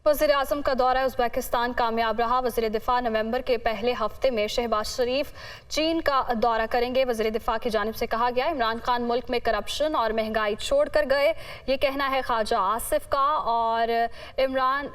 वज़ीर आज़म का दौरा उज़्बेकिस्तान कामयाब रहा। वज़ीर दिफ़ा नवंबर के पहले हफ्ते में शहबाज शरीफ चीन का दौरा करेंगे। वज़ीर दिफ़ा की जानिब से कहा गया, इमरान खान मुल्क में करप्शन और महंगाई छोड़ कर गए, ये कहना है ख्वाजा आसिफ का। और इमरान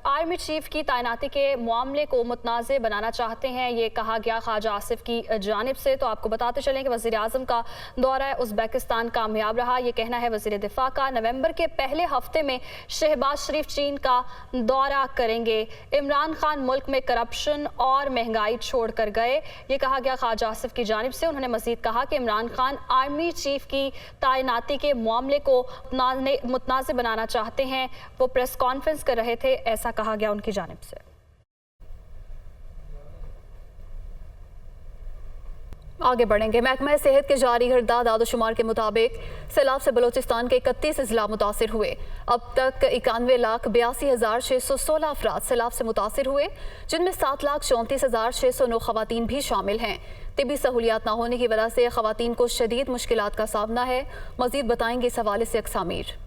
आर्मी चीफ की तैनाती के मामले को मुतनाज़ बनाना चाहते हैं, ये कहा गया ख्वाजा आसिफ की जानिब से। तो आपको बताते चलें कि वज़ीर आज़म का दौरा उज़्बेकिस्तान कामयाब रहा, ये कहना है वज़ीर दिफ़ा का। नवंबर के पहले हफ्ते में शहबाज शरीफ चीन का दौरा करेंगे। इमरान खान मुल्क में करप्शन और महंगाई छोड़ कर गए, ये कहा गया ख्वाजा आसिफ की जानिब से। उन्होंने मज़ीद कहा कि इमरान खान आर्मी चीफ की तैनाती के मामले को मुतनाज़ बनाना चाहते हैं। वो प्रेस कॉन्फ्रेंस कर रहे थे, ऐसा कहा गया उनकी जानिब से। आगे बढ़ेंगे। महकमा सेहत के जारी हरदा दादोशुमार के मुताबिक सैलाब से बलोचिस्तान के 31 अजला मुतासर हुए। अब तक 91,82,616 अफराद सैलाब से मुतासर हुए, जिनमें 7,34,609 खवातीन भी शामिल हैं। तिबी सहूलियात न होने की वजह से खवातीन को शदीद मुश्किलात का सामना है। मजीद बताएंगे इस हवाले से अक्सामीर।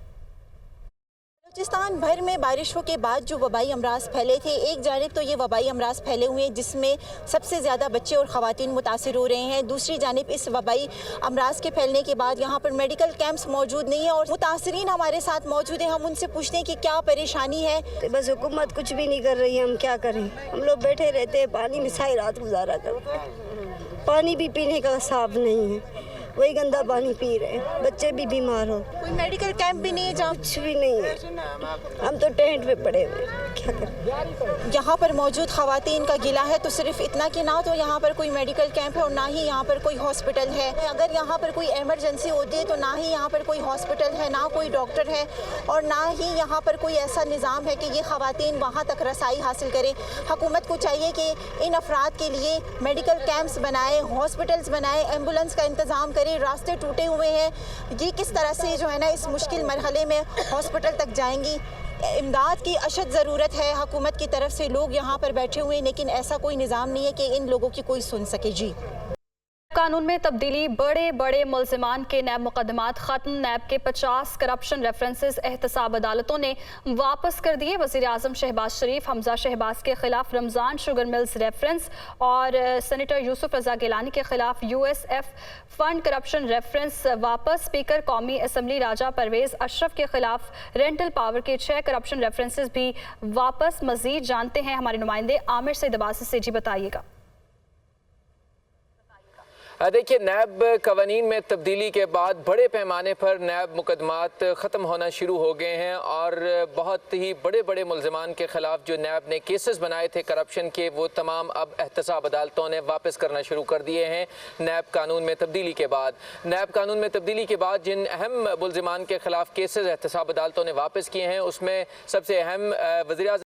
बलूचिस्तान भर में बारिशों के बाद जो वबाई अमराज फैले थे, एक जानिब तो ये वबाई अमराज फैले हुए हैं जिसमें सबसे ज़्यादा बच्चे और ख़वातीन मुतासिर हो रहे हैं। दूसरी जानिब इस वबाई अमराज के फैलने के बाद यहाँ पर मेडिकल कैंप्स मौजूद नहीं है और मुतासरीन हमारे साथ मौजूद हैं। हम उनसे पूछते हैं कि क्या परेशानी है। बस हुकूमत कुछ भी नहीं कर रही है, हम क्या करें। हम लोग बैठे रहते हैं, पानी में सारी रात गुजारा करते हैं। पानी भी पीने का साफ नहीं है, वही गंदा पानी पी रहे हैं। बच्चे भी बीमार हो, कोई मेडिकल कैंप भी नहीं है जहाँ कुछ भी नहीं है। हम तो टेंट पे पड़े हुए, क्या करें। यहाँ पर मौजूद खवातीन का गिला है तो सिर्फ इतना कि ना तो यहाँ पर कोई मेडिकल कैंप है और ना ही यहाँ पर कोई हॉस्पिटल है। अगर यहाँ पर कोई एमरजेंसी होती है तो ना ही यहाँ पर कोई हॉस्पिटल है, ना कोई डॉक्टर है और ना ही यहाँ पर कोई ऐसा निज़ाम है कि ये खवातीन वहाँ तक रसाई हासिल करें। हुकूमत को चाहिए कि इन अफराद के लिए मेडिकल कैंप्स बनाए, हॉस्पिटल्स बनाए, एम्बुलेंस का इंतज़ाम करें। रास्ते टूटे हुए हैं, ये किस तरह से जो है ना इस मुश्किल मरहले में हॉस्पिटल तक जाएंगी। इमदाद की अशद ज़रूरत है हुकूमत की तरफ से। लोग यहाँ पर बैठे हुए हैं लेकिन ऐसा कोई निज़ाम नहीं है कि इन लोगों की कोई सुन सके। जी, कानून में तब्दीली, बड़े बड़े मुल्ज़िमान के नैब मुकदमात खत्म। नैब के 50 करप्शन रेफरेंसेस एहतसाब अदालतों ने वापस कर दिए। वज़ीर आज़म शहबाज शरीफ, हमजा शहबाज के खिलाफ रमज़ान शुगर मिल्स रेफरेंस और सेनेटर यूसुफ रज़ा गिलानी के खिलाफ USF फंड करप्शन रेफरेंस वापस। स्पीकर कौमी असम्बली राजा परवेज़ अशरफ के खिलाफ रेंटल पावर के 6 करप्शन रेफरेंसेस भी वापस। मज़ीद जानते हैं हमारे नुमाइंदे आमिर सईद अब्बासी से। जी बताइएगा। देखिए, नैब कवानीन में तब्दीली के बाद बड़े पैमाने पर नैब मुकदमात ख़त्म होना शुरू हो गए हैं और बहुत ही बड़े बड़े मुल्ज़िमान के ख़िलाफ़ जो नैब ने केसेस बनाए थे करप्शन के, वो तमाम अब एहतसाब अदालतों ने वापस करना शुरू कर दिए हैं। नैब कानून में तब्दीली के बाद जिन अहम मुल्ज़िमान के ख़िलाफ़ केसेस एहतसाब अदालतों ने वापस किए हैं, उसमें सबसे अहम वज़ीर आज़म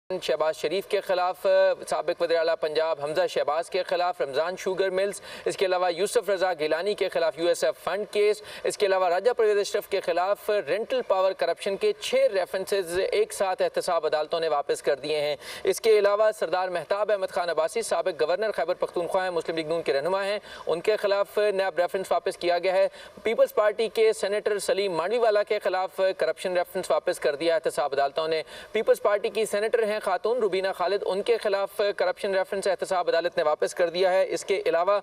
शहबाज शरीफ के खिलाफ, साबिक वज़ीर आला पंजाब हमजा शहबाज के खिलाफ रमज़ान शुगर मिल्स, इसके अलावा यूसुफ रज़ा गिलानी के खिलाफ USF फंड केस, इसके अलावा राजा परवेज़ अशरफ के खिलाफ रेंटल पावर करप्शन के 6 रेफरेंसेज एक साथ एहतसाब अदालतों ने वापस कर दिए हैं। इसके अलावा सरदार महताब अहमद खान अब्बासी, साबिक गवर्नर खैबर पख्तूनख्वा हैं, मुस्लिम लीग नून के रहनुमा हैं, उनके खिलाफ नैब रेफरेंस वापस किया गया है। पीपल्स पार्टी के सेनेटर सलीम मांडवीवाला के खिलाफ करप्शन रेफरेंस वापस कर दिया एहतसाब अदालतों ने। पीपल्स पार्टी की सेनेटर खातून रुबीना खालिद, उनके खिलाफ करप्शन रेफरेंस एहतसाब अदालत ने वापस कर दिया है। इसके अलावा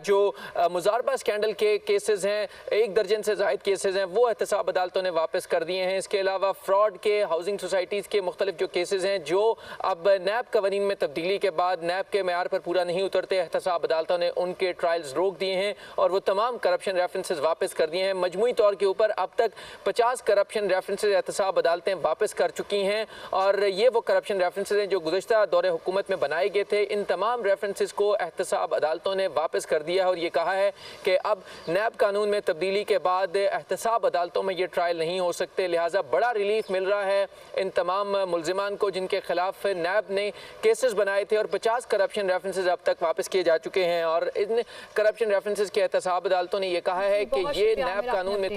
जो मुजारबा स्कैंडल के केसेस हैं, 1 दर्जन से ज़ायद केसेस हैं, वो एहतसाब अदालतों ने वापस कर दिए हैं। इसके अलावा फ्रॉड के, हाउसिंग सोसाइटीज़ के मुख्तलिफ जो केसेस हैं, जो अब नैब कवानीन में तब्दीली के बाद नैब के मेयार पर पूरा नहीं उतरते, एहतसाब अदालतों ने उनके ट्रायल्स रोक दिए हैं और वो तमाम करप्शन रेफरेंसेस वापस कर दिए हैं। मजमूई तौर के ऊपर अब तक 50 करप्शन रेफरेंसेस एहतसाब अदालतें वापस कर चुकी हैं और ये वो करप्शन रेफरेंसेस हैं जो गुज़श्ता दौरे हुकूमत में बनाए गए थे। इन तमाम रेफरेंसेस को एहतसाब अदालतों ने वापस कर दिया है और ये कहा है कि अब नैब कानून में तब्दीली के बाद एहतसाब अदालतों में ये ट्रायल नहीं हो सकते, लिहाजा बड़ा रिलीफ मिल रहा है इन तमाम मुल्ज़िमान को जिनके खिलाफ नैब ने केसेस बनाए थे और 50 करप्शन रेफरेंसेस अब तक वापस किए जा चुके हैं और इन करप्शन रेफरेंसेस के एहतसाब अदालतों ने यह कहा है कि ये नैब कानून में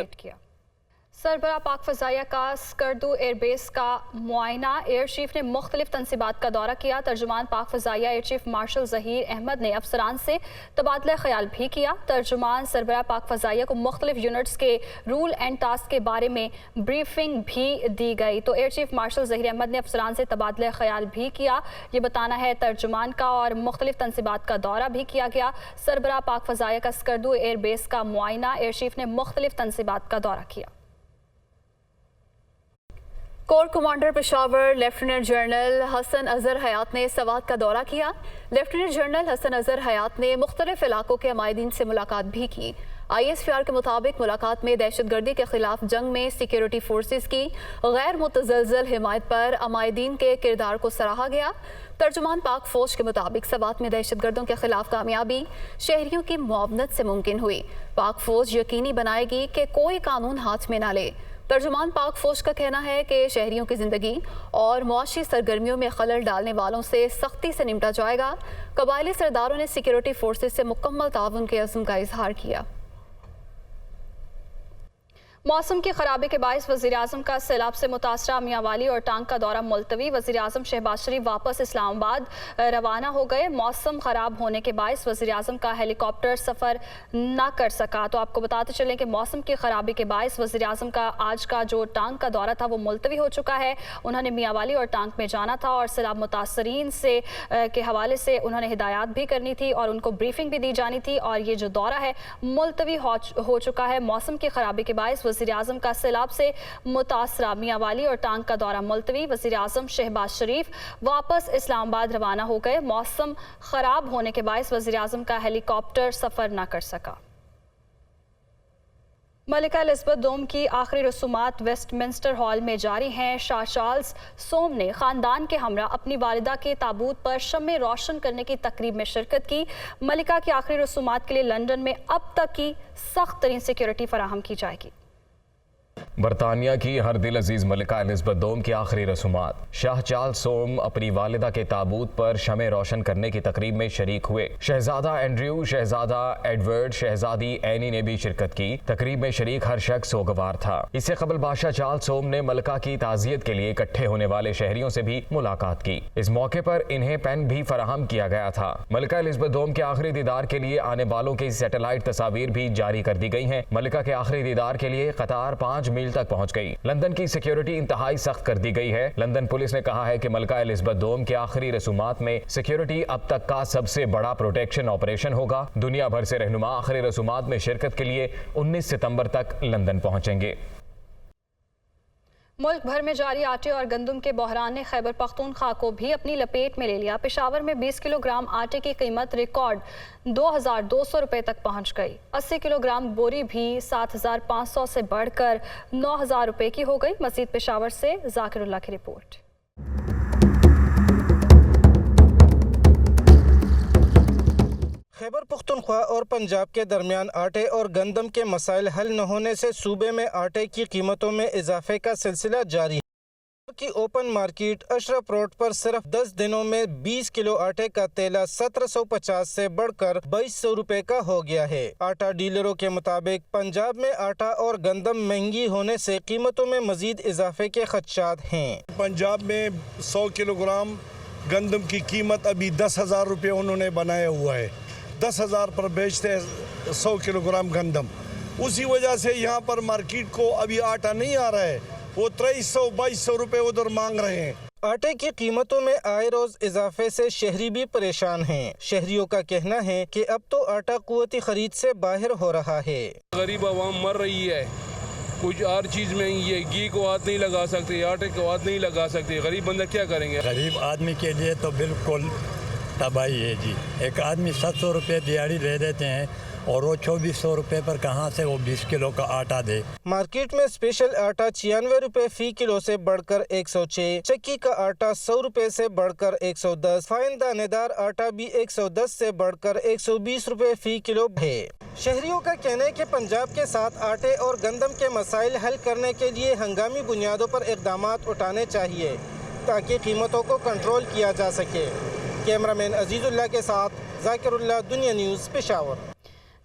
सरबराह पाक फ़ज़ाइया का स्कर्दू एयर बेस का मुआयना। एयर चीफ ने मुख्तलिफ तनसीबात का दौरा किया। तर्जुमान पाक फ़ज़ाइया air chief marshal Zaheer Ahmed ने अफसरान से तबादला ख्याल भी किया। तर्जुमान सरबराह पाक फ़ज़ाइया को मुख्तलिफ यूनिट्स के रूल एंड टास्क के बारे में ब्रीफिंग भी दी गई। तो air chief marshal Zaheer Ahmed ने अफसरान से तबादला ख्याल भी किया, ये बताना है तर्जुमान का। और मुख्तलिफ तनसीबात का दौरा भी किया गया। सरबराह पाक फ़ज़ाइया का स्कर्दू एयर बेस का मुआयना। एयर चीफ ने मुख्तलिफ तनसीबात का दौरा किया। Corps commander Peshawar lieutenant general Hassan Azhar Hayat ने सवात का दौरा किया। लेफ्टिनेंट जनरल हसन अजहर हयात ने मुख्तलिफ इलाकों के अमायदीन से मुलाकात भी की। ISPR के मुताबिक मुलाकात में दहशतगर्दी के खिलाफ जंग में सिक्योरिटी फोर्सेस की गैर मुतज़लज़ल हिमायत पर अमायदीन के किरदार को सराहा गया। तर्जुमान पाक फौज के मुताबिक सवात में दहशतगर्दों के खिलाफ कामयाबी शहरियों की मुआवनत से मुमकिन हुई। पाक फौज यकीनी बनाएगी कि कोई कानून हाथ में ना ले। तर्जुमान पाक फौज का कहना है कि शहरियों की ज़िंदगी और मुआशी सरगर्मियों में खलल डालने वालों से सख्ती से निपटा जाएगा। कबायली सरदारों ने सिक्योरिटी फोर्सेस से मुकम्मल ताउन के अज़्म का इजहार किया। मौसम की खराबी के बायस वज़ीर-ए-आज़म का सैलाब से मुतासरा मियांवाली और टांग का दौरा मुलतवी। वज़ीर-ए-आज़म शहबाज शरीफ वापस इस्लामाबाद रवाना हो गए। मौसम ख़राब होने के बायस वज़ीर-ए-आज़म का हेलीकॉप्टर सफ़र न कर सका। तो आपको बताते चलें कि मौसम की खराबी के बायस वज़ीर-ए-आज़म का आज का जो टांग का दौरा था वो मुलतवी हो चुका है। उन्होंने मियांवाली और टांग में जाना था और सैलाब मुतासरीन से के हवाले से उन्होंने हिदायत भी करनी थी और उनको ब्रीफिंग भी दी जानी थी। और ये जो दौरा है मुलतवी हो चुका है। मौसम की खराबी के बायस वज़ीर-ए-आज़म का सैलाब से मुतासरा मियांवाली और टांग का दौरा मुलतवी। वज़ीर-ए-आज़म शहबाज शरीफ वापस इस्लामाबाद रवाना हो गए। मौसम खराब होने के बायस वज़ीर-ए-आज़म का हेलीकॉप्टर सफ़र न कर सका। मलिका एलिज़ाबेथ दोम की आखिरी रसूमात वेस्टमिंस्टर हॉल में जारी हैं। शाह चार्ल्स सोम ने ख़ानदान के हमरा अपनी वालिदा के ताबूत पर शम्मे रोशन करने की तकरीब में शिरकत की। मलिका की आखिरी रसूमात के लिए लंदन में अब तक की सख्त तरीन सिक्योरिटी फराहम की जाएगी। बरतानिया की हर दिल अजीज मलिका एलिज़ाबेथ दोम की आखिरी रसूमात। शाह चार्ल्स सोम अपनी वालिदा के ताबूत पर शमे रोशन करने की तकरीब में शरीक हुए। शहजादा एंड्रयू, शहजादा एडवर्ड, शहजादी एनी ने भी शिरकत की। तकरीब में शरीक हर शख्स सोगवार था। इससे कबल बादशाह चार्ल्स सोम ने मलिका की ताज़ियत के लिए इकट्ठे होने वाले शहरियों से भी मुलाकात की। इस मौके पर इन्हें पेन भी फराहम किया गया था। मलिका एलिज़ाबेथ दोम के आखिरी दीदार के लिए आने वालों की सैटेलाइट तस्वीर भी जारी कर दी गई हैं। मलिका के आखिरी दीदार के लिए कतार 5 मील तक पहुंच गई। लंदन की सिक्योरिटी इंतहाई सख्त कर दी गई है। लंदन पुलिस ने कहा है कि मलिका एलिज़ाबेथ दोम के आखिरी रसूमात में सिक्योरिटी अब तक का सबसे बड़ा प्रोटेक्शन ऑपरेशन होगा। दुनिया भर से रहनुमा आखिरी रसूमात में शिरकत के लिए 19 सितंबर तक लंदन पहुंचेंगे। मुल्क भर में जारी आटे और गंदम के बहरान ने खैबर पख्तूनख्वा को भी अपनी लपेट में ले लिया। पेशावर में 20 किलोग्राम आटे की कीमत रिकॉर्ड 2200 रुपये तक पहुंच गई। 80 किलोग्राम बोरी भी 7500 से बढ़कर 9000 रुपये की हो गई। मजीद पेशावर से जाकिरुल्लाह की रिपोर्ट। खैबर पख्तूनख्वा और पंजाब के दरमियान आटे और गंदम के मसाइल हल न होने से सूबे में आटे की कीमतों में इजाफे का सिलसिला जारी है। की ओपन मार्केट अशरफ रोड पर सिर्फ 10 दिनों में 20 किलो आटे का तेला 1750 से बढ़कर 2200 रुपए का हो गया है। आटा डीलरों के मुताबिक पंजाब में आटा और गंदम महंगी होने से कीमतों में मजीद इजाफे के खदशात हैं। पंजाब में 100 किलोग्राम गंदम की कीमत अभी 10,000 रुपये उन्होंने बनाया हुआ है। 10,000 पर बेचते हैं 100 किलोग्राम गंदम। उसी वजह से यहाँ पर मार्केट को अभी आटा नहीं आ रहा है। वो 2300-2200 रुपये उधर मांग रहे हैं। आटे की कीमतों में आए रोज इजाफे से शहरी भी परेशान हैं। शहरियों का कहना है कि अब तो आटा कुव्वती खरीद से बाहर हो रहा है। गरीब आवाम मर रही है। कुछ हर चीज़ में ये घी को हाथ नहीं लगा सकते, आटे को हाथ नहीं लगा सकते। गरीब बंदा क्या करेंगे? गरीब आदमी के लिए तो बिल्कुल तबाही है जी। एक आदमी 700 रुपये दिहाड़ी ले देते हैं और वो 2400 रुपये पर कहाँ से वो 20 किलो का आटा दे। मार्केट में स्पेशल आटा 96 रुपए फी किलो से बढ़कर 106, चक्की का आटा 100 रुपए से बढ़कर 110, फाइन दानेदार आटा भी 110 से बढ़कर 120 रुपए फी किलो है। शहरियों का कहना है कि पंजाब के साथ आटे और गंदम के मसाइल हल करने के लिए हंगामी बुनियादों पर इक़दामात उठाने चाहिए ताकि कीमतों को कंट्रोल किया जा सके। कैमरामैन अजीजुल्लाह के साथ जाकिरुल्लाह, दुनिया न्यूज़, पेशावर।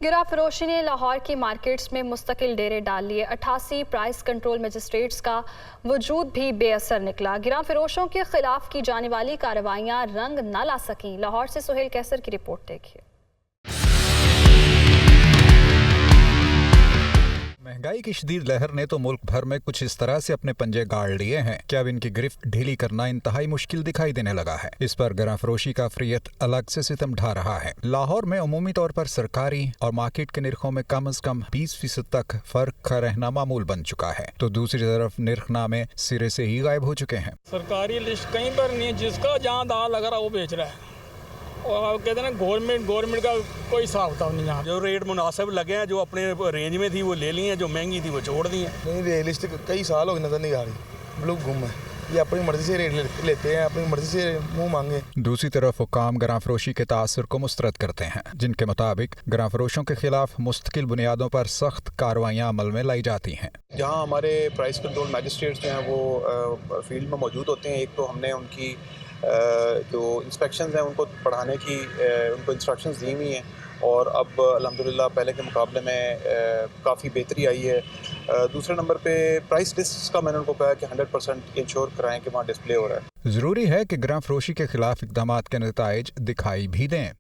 गिरा फरोशी ने लाहौर की मार्केट्स में मुस्तकिल डेरे डाल लिए। 88 प्राइस कंट्रोल मजिस्ट्रेट्स का वजूद भी बेअसर निकला। गिरा फरोशों के खिलाफ की जाने वाली कार्रवाइयां रंग न ला सकीं। लाहौर से सुहेल कैसर की रिपोर्ट देखिए। महंगाई की शदीद लहर ने तो मुल्क भर में कुछ इस तरह से अपने पंजे गाड़ लिए हैं कि अब इनकी गिरफ्त ढीली करना इंतहाई मुश्किल दिखाई देने लगा है। इस पर गिरा फरोशी का अफरियत अलग से सितम ढा रहा है। लाहौर में अमूमी तौर पर सरकारी और मार्केट के निर्खों में कम से कम 20% तक फर्क का रहना मामूल बन चुका है, तो दूसरी तरफ निर्खनामे सिरे से ही गायब हो चुके हैं। सरकारी लिस्ट कहीं पर नहीं है, जिसका जहाँ दाल लग रहा वो बेच रहा है। और कहते हैं ना गवर्नमेंट का कोई हिसाब किताब नहीं है। जो रेट मुनासिब लगे हैं, जो अपने रेंज में थी वो ले ली हैं, जो महंगी थी वो छोड़ दी हैं। नहीं, रियलिस्टिक कई साल हो गए नजर नहीं आ रही। लोग गुम है, ये अपनी मर्जी से रेट लेते हैं, अपनी मर्जी से मुंह मांगे। दूसरी तरफ हुक्काम गिरा फरोशी के तासर को मुस्तरद करते हैं, जिनके मुताबिक गिरा फरोशों के खिलाफ मुस्तकिल बुनियादों पर सख्त कार्रवाइयाँ अमल में लाई जाती हैं। जहाँ हमारे प्राइस कंट्रोल मैजिस्ट्रेट्स जो हैं वो फील्ड में मौजूद होते हैं, एक तो हमने उनकी जो इंस्पेक्शंस हैं उनको पढ़ाने की उनको इंस्ट्रक्शंस दी हुई हैं, और अब अल्हम्दुलिल्लाह पहले के मुकाबले में काफ़ी बेहतरी आई है। दूसरे नंबर पे प्राइस लिस्ट का मैंने उनको कहा कि 100% इंश्योर कराएं कि वहाँ डिस्प्ले हो रहा है। ज़रूरी है कि गिरा फरोशी के खिलाफ इक़दामात के नताइज दिखाई भी दें।